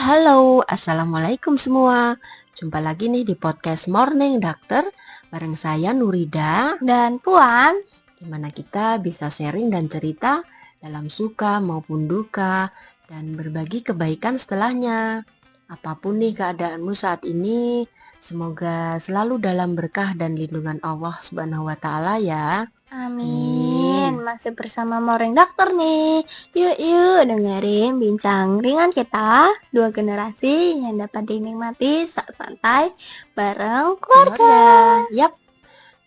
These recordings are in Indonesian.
Halo, Assalamualaikum semua. Jumpa lagi nih di podcast Morning Doctor bareng saya Nurida dan Puan, di mana kita bisa sharing dan cerita dalam suka maupun duka dan berbagi kebaikan setelahnya. Apapun nih keadaanmu saat ini, semoga selalu dalam berkah dan lindungan Allah Subhanahu wa taala ya. amin. Masih bersama Morning Doctor nih. Yuk dengerin bincang ringan kita, dua generasi yang dapat dinikmati saat santai bareng keluarga. Yap,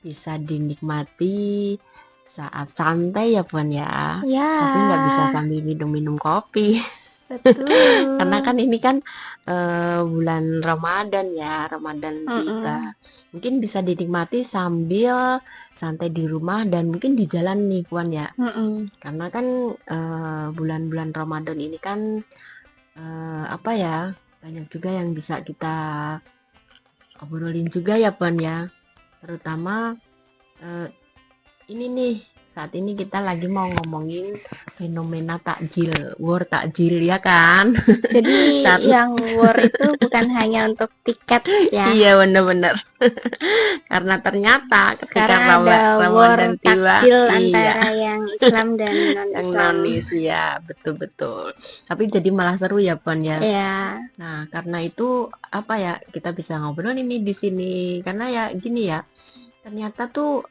bisa dinikmati saat santai ya Puan ya. Ya, Tapi nggak bisa sambil minum-minum kopi. betul. Karena kan ini kan bulan Ramadan ya, Ramadan tiba. Mungkin bisa dinikmati sambil santai di rumah dan mungkin di jalan nih Puan ya. Karena kan bulan-bulan Ramadan ini kan apa ya, banyak juga yang bisa kita obrolin juga ya Puan ya. Terutama ini nih, saat ini kita lagi mau ngomongin fenomena takjil, war takjil ya kan. Jadi yang war itu bukan hanya untuk tiket ya. Iya bener-bener. Karena ternyata ketika Sekarang ada war Ramadan tiba, takjil antara yang Islam dan yang non-Islam. nonis ya, betul-betul. Tapi jadi malah seru ya Puan ya. Iya. Nah, karena itu apa ya, kita bisa ngobrol ini di sini. Karena ya gini ya, ternyata tuh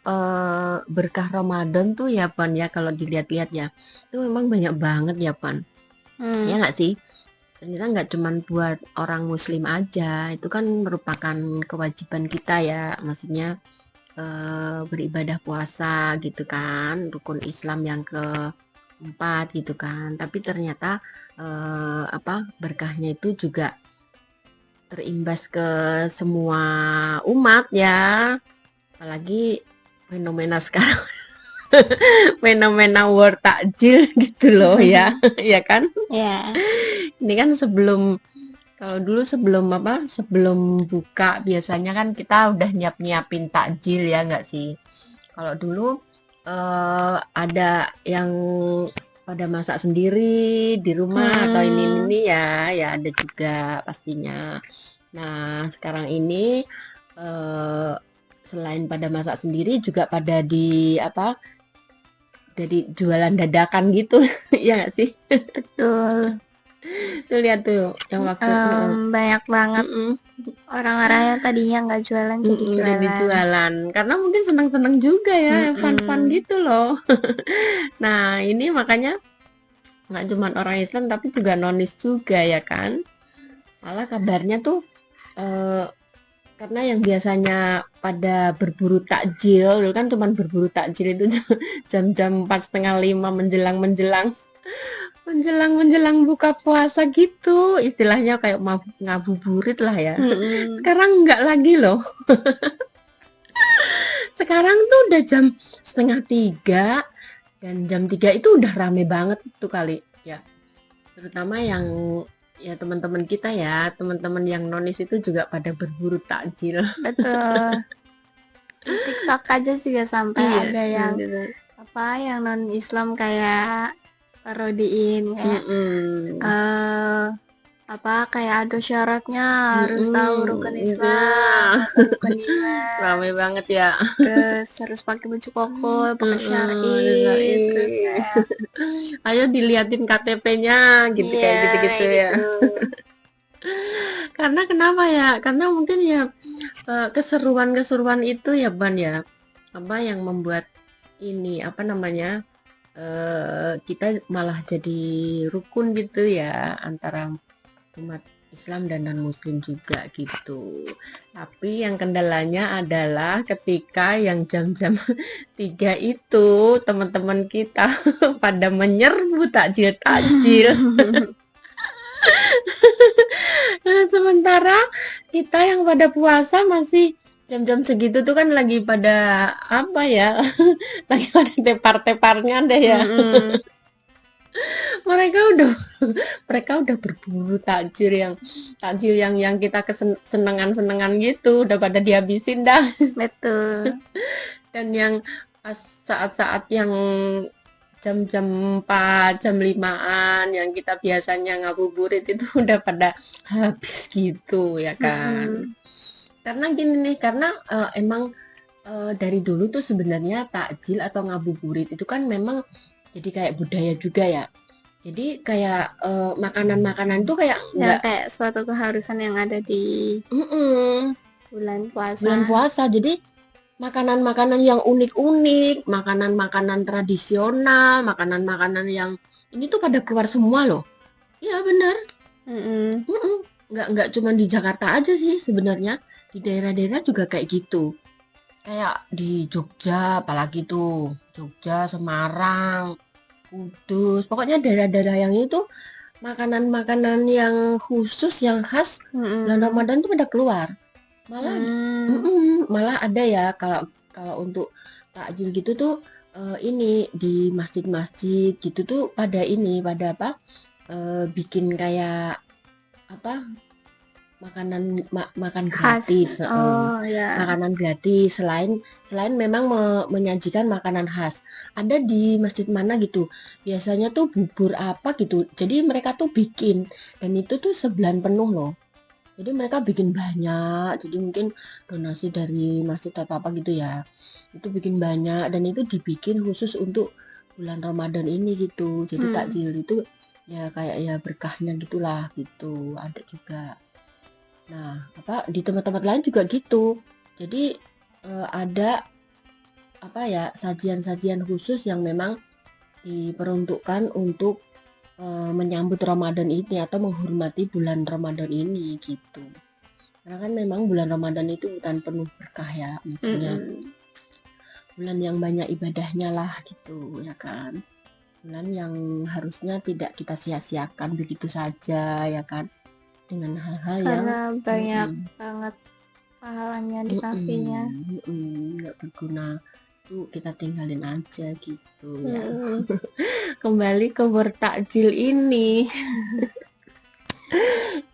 berkah Ramadan tuh ya Pan ya, kalau dilihat-lihat ya itu memang banyak banget ya Pan. Ya nggak sih? Ternyata nggak cuman buat orang muslim aja, itu kan merupakan kewajiban kita ya, maksudnya beribadah puasa gitu kan, rukun Islam yang keempat gitu kan. Tapi ternyata berkahnya itu juga terimbas ke semua umat ya. Apalagi fenomena sekarang fenomena war takjil gitu loh ya. Ya kan? Ya. Ini kan kalau dulu sebelum buka biasanya kan kita udah nyiapin takjil ya nggak sih? Kalau dulu ada yang pada masak sendiri di rumah atau ini ya ada juga pastinya. Nah sekarang ini selain pada masak sendiri juga pada jadi jualan dadakan gitu. Ya nggak sih? Betul. Tuh lihat tuh yang waktu banyak banget orang-orang yang tadinya nggak jualan jadi jualan karena mungkin senang-senang juga ya, fun-fun gitu loh. Nah ini makanya nggak cuma orang Islam tapi juga nonis juga ya kan. Malah kabarnya tuh karena yang biasanya pada berburu takjil, dulu kan cuma berburu takjil itu jam-jam 4:30 menjelang buka puasa gitu, istilahnya kayak ngabuburit lah ya. Sekarang enggak lagi loh. Sekarang tuh udah jam 2:30 dan jam 3 itu udah rame banget tuh kali ya. Terutama yang ya teman-teman kita ya, teman-teman yang nonis itu juga pada berburu takjil. Betul. Di TikTok aja juga sampai ada yang yang non Islam kayak parodiin kayak ada syaratnya harus tahu rukun Islam atau rukun iman. Rame banget ya. Terus harus pakai baju koko, pakai syar'i. Terus ayo diliatin KTP-nya gitu kayak gitu-gitu ya. Karena kenapa ya? Karena mungkin ya keseruan itu ya Ban ya. Apa yang membuat ini kita malah jadi rukun gitu ya antara umat Islam dan non muslim juga gitu. Tapi yang kendalanya adalah ketika yang jam-jam 3 itu teman-teman kita pada menyerbu takjil. Sementara kita yang pada puasa masih jam-jam segitu tuh kan lagi pada lagi pada tepar-teparnya deh ya. mereka udah berburu takjil yang kita kesenangan gitu udah pada dihabisin dah. Betul. Dan yang pas saat-saat yang jam-jam 4, jam 5-an yang kita biasanya ngabuburit itu udah pada habis gitu ya kan. Karena gini nih, karena emang dari dulu tuh sebenarnya takjil atau ngabuburit itu kan memang jadi kayak budaya juga ya. Jadi kayak makanan-makanan tuh kayak Ya nggak kayak suatu keharusan yang ada di bulan bulan puasa. puasa. Jadi makanan-makanan yang unik-unik, makanan-makanan tradisional, makanan-makanan yang ini tuh pada keluar semua loh. Iya benar. Nggak cuma di Jakarta aja sih sebenarnya, di daerah-daerah juga kayak gitu. Kayak di Jogja, apalagi tuh Jogja, Semarang, Kudus, pokoknya daerah-daerah yang itu makanan-makanan yang khusus, yang khas bulan Ramadan tuh pada keluar. Malah malah ada ya kalau kalau untuk takjil gitu tuh ini di masjid-masjid gitu tuh pada ini pada apa bikin kayak apa makan Khas. gratis, Oh ya. makanan gratis selain memang menyajikan makanan khas. Ada di masjid mana gitu, biasanya tuh bubur apa gitu, jadi mereka tuh bikin dan itu tuh sebulan penuh loh. Jadi mereka bikin banyak, jadi mungkin donasi dari masjid atau apa gitu ya. Itu bikin banyak dan itu dibikin khusus untuk bulan Ramadan ini gitu. Jadi takjil itu ya kayak ya berkahnya gitulah gitu. Ada juga. Nah, apa di tempat-tempat lain juga gitu. Jadi ada apa ya sajian-sajian khusus yang memang diperuntukkan untuk menyambut Ramadan ini atau menghormati bulan Ramadan ini gitu. Karena kan memang bulan Ramadan itu bukan penuh berkah ya, maksudnya bulan yang banyak ibadahnya lah gitu ya kan. Bulan yang harusnya tidak kita sia-siakan begitu saja ya kan, dengan hal-hal yang karena banyak banget pahalanya dikasihnya. nggak berguna tuh kita tinggalin aja gitu ya. Kembali ke bertakjil ini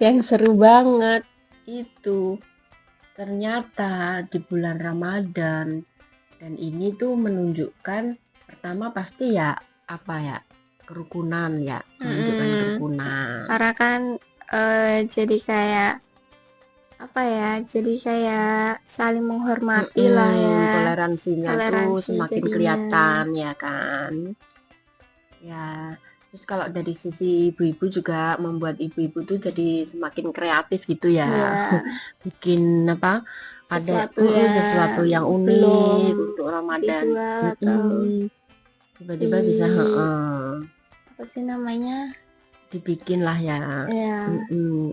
yang seru banget itu ternyata di bulan Ramadan, dan ini tuh menunjukkan pertama pasti ya apa ya kerukunan ya, menunjukkan kerukunan. Karena kan jadi kayak apa ya, jadi kayak saling menghormati lah ya, toleransinya tuh semakin jadinya kelihatan ya kan ya. Terus kalau dari sisi ibu-ibu juga membuat ibu-ibu tuh jadi semakin kreatif gitu ya, bikin apa ada sesuatu yang unik untuk Ramadan dijual atau tiba-tiba bisa apa sih namanya, dibikin lah ya. ya.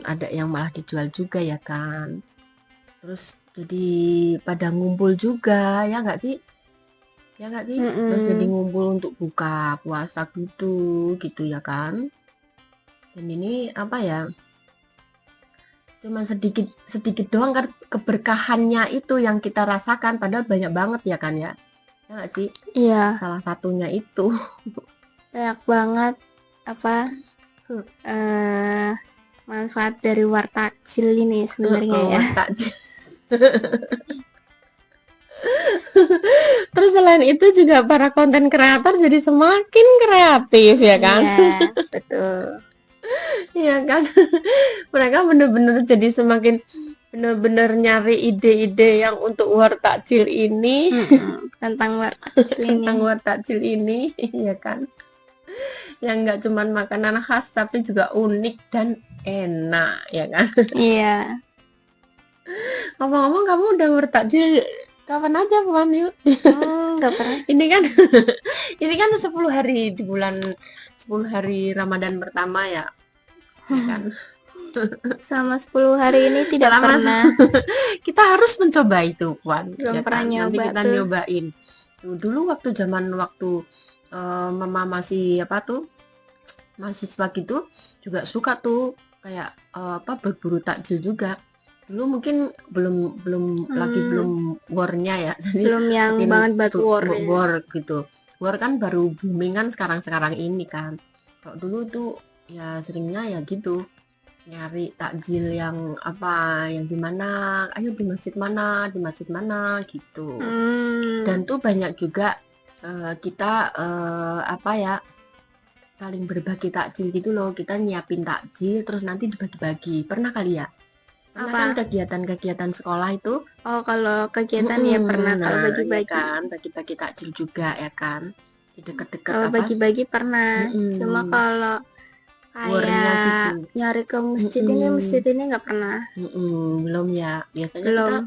Ada yang malah dijual juga ya kan. Terus jadi pada ngumpul juga ya nggak sih, ya nggak sih. Terus jadi ngumpul untuk buka puasa gitu ya kan. Dan ini apa ya, cuman sedikit doang kan keberkahannya itu yang kita rasakan, padahal banyak banget ya kan ya nggak sih. Iya, salah satunya itu banyak banget apa manfaat dari wartakjil ini sebenarnya ya. Wartakjil. Terus selain itu juga para konten kreator jadi semakin kreatif ya kan. Iya, betul. Iya kan. Mereka bener-bener jadi semakin bener-bener nyari ide-ide yang untuk wartakjil ini. Tentang wartakjil ini ya kan, yang nggak cuman makanan khas tapi juga unik dan enak ya kan. Iya. Ngomong-ngomong, kamu udah bertakjil kapan aja Puan yuk? Nggak pernah. Ini kan 10 hari di bulan 10 hari Ramadan pertama ya kan. Selama 10 hari ini tidak pernah. Kita harus mencoba itu Puan. Belum ya pernah kan? nyoba. Nanti kita nyobain. Dulu waktu mama masih mahasiswa gitu juga suka tuh kayak berburu takjil juga. Dulu mungkin belum war-nya ya, jadi belum yang banget war gitu. War kan baru booming kan sekarang ini kan. Kalau dulu tuh ya seringnya ya gitu, nyari takjil yang di mana, ayo di masjid mana gitu. Dan tuh banyak juga kita apa ya, saling berbagi takjil gitu loh. Kita nyiapin takjil terus nanti dibagi-bagi. Pernah kali ya? Pernah kan Apa? kegiatan-kegiatan sekolah itu? Oh, kalau kegiatan ya pernah. Kalau Nah, ya bagi-bagi, kan, bagi-bagi takjil juga ya kan. Di deket-deket kalau apa? bagi-bagi pernah. Cuma kalau Wornya gitu. kayak nyari ke masjid ini nggak pernah. Belum ya. Biasanya kita Belum.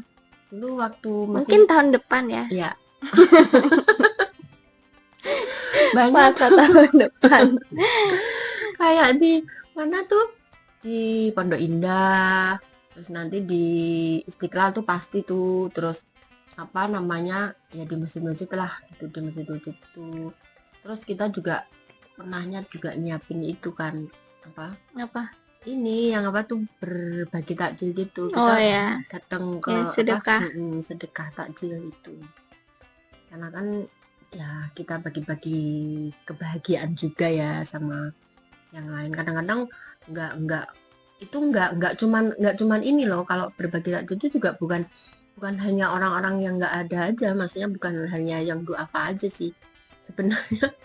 dulu waktu masih, Mungkin tahun depan ya. ya, banyak Puasa tahun depan. kayak di mana tuh, di Pondok Indah, terus nanti di Istiqlal tuh pasti tuh, terus apa namanya ya di masjid-masjid lah gitu, di masjid-masjid tuh. Terus kita juga pernahnya juga nyiapin itu kan, apa Apa? ini yang apa tuh, berbagi takjil gitu, Oh kita ya, datang ke ya apa, sedekah. sedekah takjil itu, karena kan ya kita bagi-bagi kebahagiaan juga ya sama yang lain. Kadang-kadang nggak itu nggak cuman ini loh, kalau berbagi takjil itu juga bukan bukan hanya orang-orang yang nggak ada aja, maksudnya bukan hanya yang duafa aja sih sebenarnya.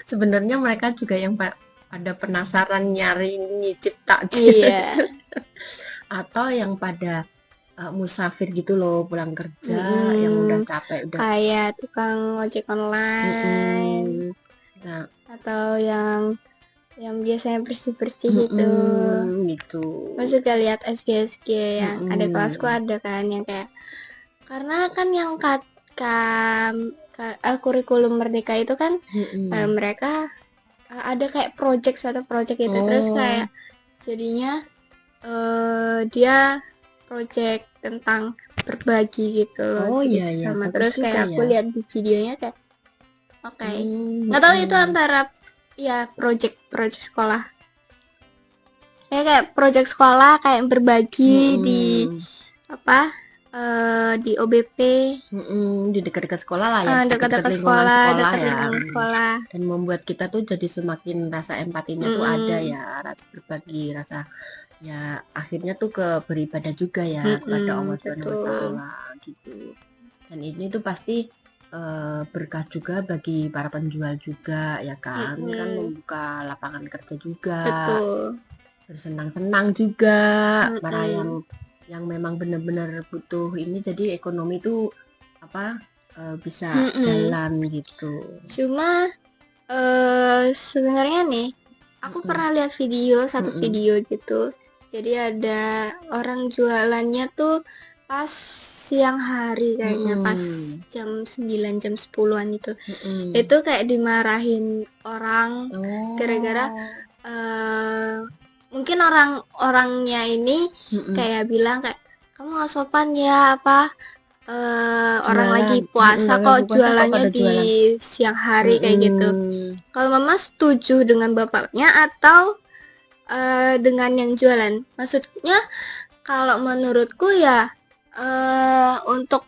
Sebenarnya mereka juga yang pada penasaran nyari nyicip takjil Iya. atau yang pada musafir gitu loh, pulang kerja yang udah capek udah. Kayak tukang ojek online Nah, atau yang biasanya bersih-bersih itu. gitu. Aku juga lihat SG yang ada kelasku ada kan yang kayak, karena kan yang kurikulum Merdeka itu kan mereka ada kayak suatu project itu. Terus kayak jadinya dia project tentang berbagi gitu loh. Oh jadi iya ya, sama. bagus Terus juga kayak aku ya. lihat di videonya kayak oke. Nggak tahu itu antara ya project sekolah. Kayak project sekolah kayak berbagi di apa di OBP, di dekat-dekat sekolah lah ya, dekat-dekat lingkungan sekolah, sekolah dekat ya. lingkungan sekolah. Dan membuat kita tuh jadi semakin rasa empatinya tuh ada ya, rasa berbagi, rasa ya akhirnya tuh ke beribadah juga ya kepada Allah Subhanahu wa Ta'ala gitu. Dan ini tuh pasti berkah juga bagi para penjual juga ya kan. Kan membuka lapangan kerja juga. Betul. Bersenang-senang juga para yang memang benar-benar butuh ini, jadi ekonomi tuh apa bisa jalan gitu. Cuma sebenarnya nih aku pernah lihat satu video gitu. Jadi ada orang jualannya tuh pas siang hari kayaknya, pas jam 9 jam 10-an itu. Itu kayak dimarahin orang gara-gara mungkin orang-orangnya ini kayak bilang kayak, kamu nggak sopan ya, apa orang lagi puasa kok jualannya di siang hari kayak gitu. Kalau mama setuju dengan bapaknya atau dengan yang jualan? Maksudnya kalau menurutku ya untuk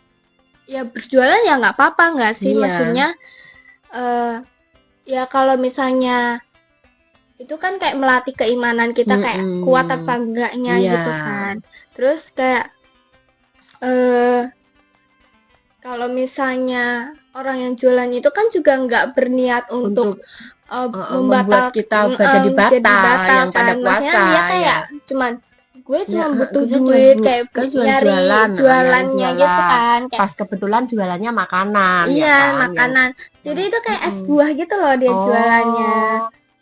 ya berjualan ya nggak apa-apa nggak sih? Maksudnya ya kalau misalnya itu kan kayak melatih keimanan kita, kayak kuat apa enggaknya gitu kan. Terus kayak kalau misalnya orang yang jualan itu kan juga nggak berniat untuk membuat kita jadi batal yang pada kan. puasa. Maksudnya dia kayak cuman gue cuma butuh duit kayak nyari jualannya gitu kan. Kayak, pas kebetulan jualannya makanan. Iya ya kan, makanan. Jadi itu kayak es buah gitu loh dia jualannya.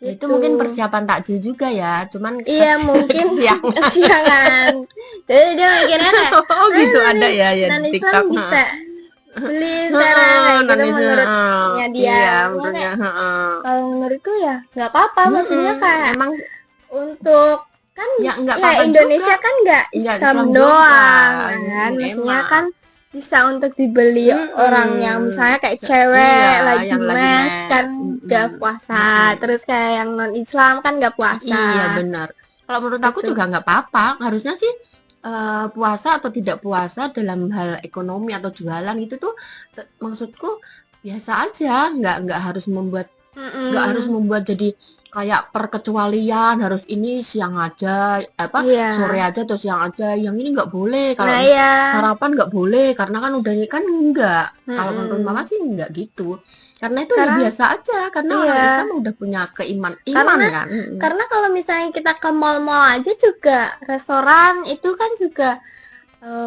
Gitu. Itu mungkin persiapan takjil juga ya, cuman iya mungkin kesiangan. Jadi dia mikirnya kayak gitu ada ya di TikTok. Islam bisa beli sekarang kayak gitu menurutnya dia. Iya, kalau menurutku ya nggak apa-apa, maksudnya kayak emang untuk kan ya nggak ya Indonesia juga. Kan nggak Islam doang kan, maksudnya kan bisa untuk dibeli orang yang misalnya kayak cewek lagi mes kan nggak puasa, terus kayak yang non Islam kan nggak puasa. Iya benar. Kalau menurut aku juga nggak apa-apa, harusnya sih puasa atau tidak puasa dalam hal ekonomi atau jualan itu tuh maksudku biasa aja, nggak harus membuat nggak harus membuat jadi kayak perkecualian, harus ini siang aja, sore aja atau siang aja. Yang ini nggak boleh, kalau sarapan nggak boleh, karena kan udah kan enggak. Kalau menurut Mama sih enggak gitu. Karena itu ya biasa aja, karena orang Islam udah punya iman kan. Karena kalau misalnya kita ke mall-mall aja juga, restoran itu kan juga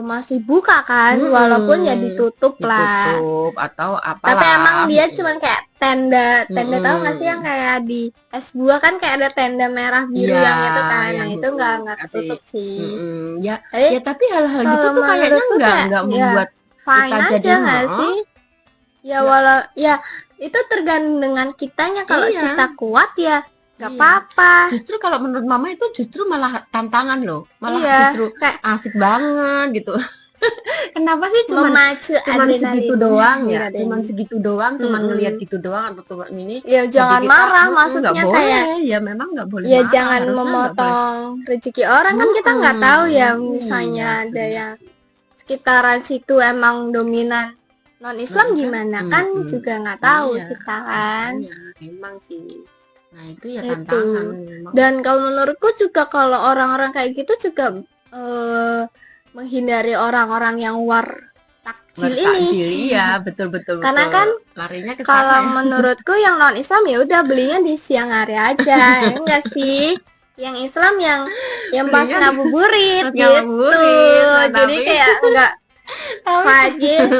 masih buka kan, walaupun ya ditutup lah. Atau apalah. Tapi emang dia cuman kayak tenda tahu nggak sih yang kayak di es buah kan kayak ada tenda merah biru yang itu kan, nah itu nggak tutup sih. Ya tapi hal-hal gitu tuh kayaknya nggak membuat fine kita aja jadi nggak sih? Ya walau ya itu tergantung dengan kitanya, kalau kita kuat ya gak apa-apa. Justru kalau menurut Mama itu justru malah tantangan loh, malah justru kayak asik banget gitu. Kenapa sih cuman segitu doang ya? Cuman segitu doang, cuman ngelihat gitu doang atau ini. Ya jangan marah, maksudnya kayak ya memang nggak boleh ya marah, jangan memotong rezeki orang kan, kita nggak tahu ya, misalnya ada yang sekitaran situ emang dominan non Islam gimana kan juga nggak tahu kita kan. Emang sih. Nah itu ya tantangan memang. Dan kalau menurutku juga kalau orang-orang kayak gitu juga menghindari orang-orang yang takjil ini. Iya betul. Karena kan larinya ke kalau menurutku yang non Islam ya udah belinya di siang hari aja, ya enggak sih? Yang Islam yang pas ngabuburit gitu. Jadi kayak enggak gitu.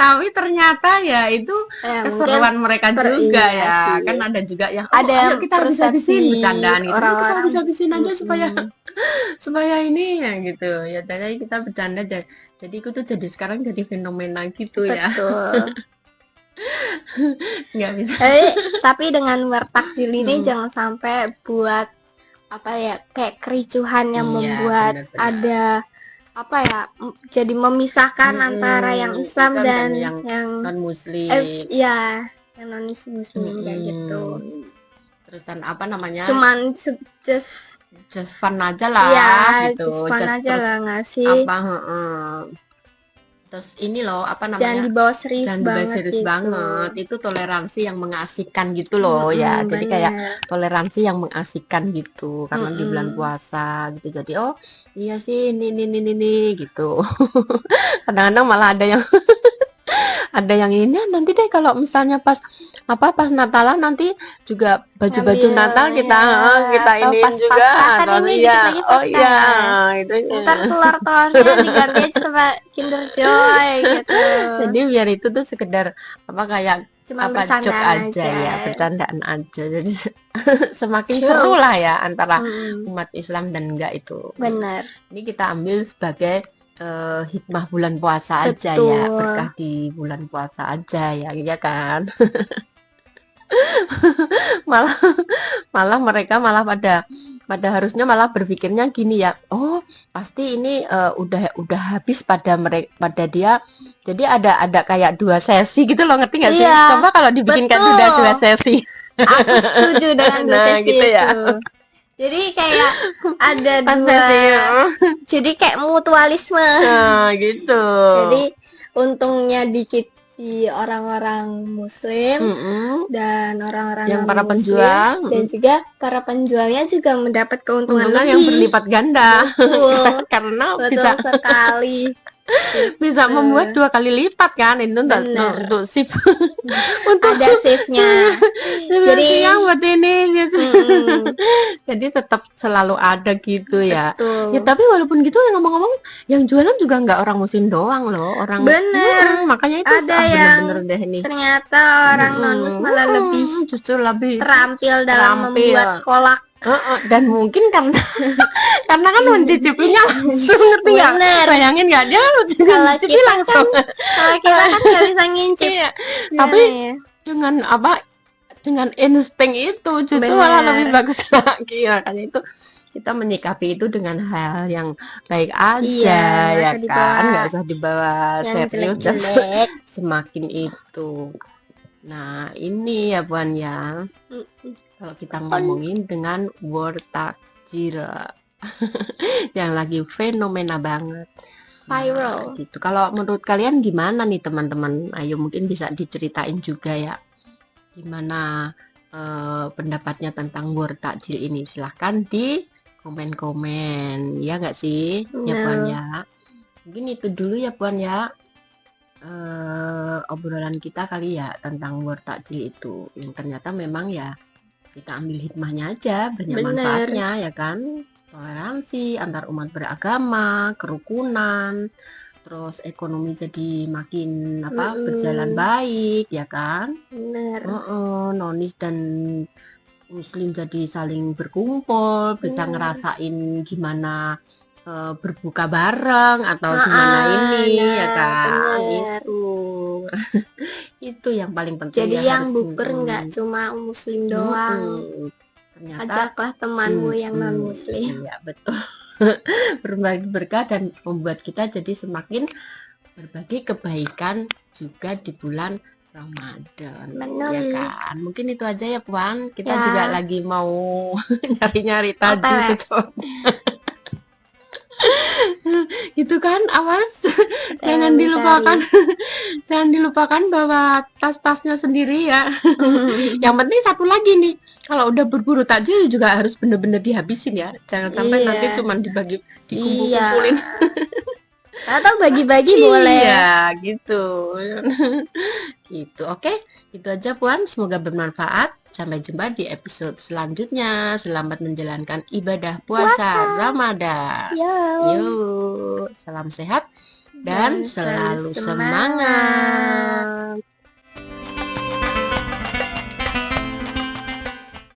Tapi ternyata ya itu keseruan mereka juga ya. Kan ada juga yang ada kita habis-habisin bercandaan gitu. Kita habis-habisin aja supaya ini ya gitu. Ya jadi kita bercanda, jadi itu tuh jadi sekarang jadi fenomena gitu ya. Betul. Nggak bisa. Tapi dengan bertakjil ini jangan sampai buat kayak kericuhan yang membuat ada jadi memisahkan antara yang Islam dan yang non Muslim. Yang non Muslim kayak gitu. Terusan apa namanya? Cuman just fun aja lah gitu. Just fun aja lah nggak sih? Terus ini loh jangan dibawa serius gitu. Banget. Itu toleransi yang mengasihkan gitu loh ya. Jadi kayak toleransi yang mengasihkan gitu, karena di bulan puasa gitu. Jadi iya sih ini gitu. Kadang-kadang malah ada yang ada yang ini nanti deh kalau misalnya pas Natalan nanti juga baju-baju Natal kita ini juga kan ini itu ntar telur-telurnya diganti sama Kinder Joy gitu. Jadi biar itu tuh sekedar kayak cuma bercandaan aja ya, bercandaan aja. Jadi semakin seru lah ya antara umat Islam dan enggak itu. Benar. Ini kita ambil sebagai hikmah bulan puasa aja ya, berkah di bulan puasa aja ya kan. malah mereka pada harusnya malah berpikirnya gini ya, pasti ini udah habis pada dia, jadi ada kayak 2 sesi gitu loh, ngerti nggak sih? Coba kalau dibikin kayak sudah 2 sesi. Aku setuju dengan 2 sesi gitu itu ya. Jadi kayak ada 2, jadi kayak mutualisme. Gitu. Jadi untungnya dikit di orang-orang Muslim dan orang-orang yang para penjual, dan juga para penjualnya juga mendapat keuntungan lebih yang berlipat ganda. Betul. Karena betul sekali. Bisa membuat 2 kali lipat kan, itu untuk shift. Ada shiftnya. Jadi yang buat ini gitu. Jadi tetap selalu ada gitu ya. Betul. Ya tapi walaupun gitu ngomong-ngomong yang jualan juga nggak orang Muslim doang loh, orang. Bener. Makanya itu ada yang bener-bener deh nih. Ternyata orang non-Muslim malah justru lebih terampil dalam membuat kolak. Dan mungkin karena kan mencicipinya langsung, ngerti nggak? Bayangin nggak, dia mencicipi langsung. Kalau kita kan nggak bisa ngincip. Tapi dengan insting itu justru malah lebih bagus lagi. Makanya itu kita menyikapi itu dengan hal yang baik aja ya kan, nggak usah dibawa serius, semakin itu. Nah ini ya Puan ya, kalau kita ngomongin dengan word takjil yang lagi fenomena banget, viral gitu. Kalau menurut kalian gimana nih teman-teman? Ayo mungkin bisa diceritain juga ya gimana pendapatnya tentang war takjil ini? Silahkan di komen-komen, ya nggak sih, ya Puan ya. Mungkin itu dulu ya Puan ya, obrolan kita kali ya tentang war takjil itu. Yang ternyata memang ya kita ambil hikmahnya aja, banyak manfaatnya ya kan. Toleransi antar umat beragama, kerukunan, terus ekonomi jadi makin berjalan baik ya kan. Nonis dan muslim jadi saling berkumpul, bisa ngerasain gimana berbuka bareng atau gimana ini ya kan. Itu yang paling penting. Jadi yang bukber nggak cuma muslim doang, ternyata ajaklah temanmu yang non muslim. Iya betul. Berbagi berkah dan membuat kita jadi semakin berbagi kebaikan juga di bulan Ramadan. Ya kan. Mungkin itu aja ya Puan. Kita juga lagi mau nyari-nyari tajil itu kan, awas jangan dilupakan jangan dilupakan bawa tas-tasnya sendiri ya. Yang penting satu lagi nih, kalau udah berburu takjil juga harus bener-bener dihabisin ya, jangan sampai nanti cuma dibagi dikumpul-kumpulin. Atau bagi-bagi boleh. Iya gitu. Gitu. Oke, itu aja Puan, semoga bermanfaat. Sampai jumpa di episode selanjutnya. Selamat menjalankan ibadah puasa Ramadan. Yuk, salam sehat dan selalu semangat.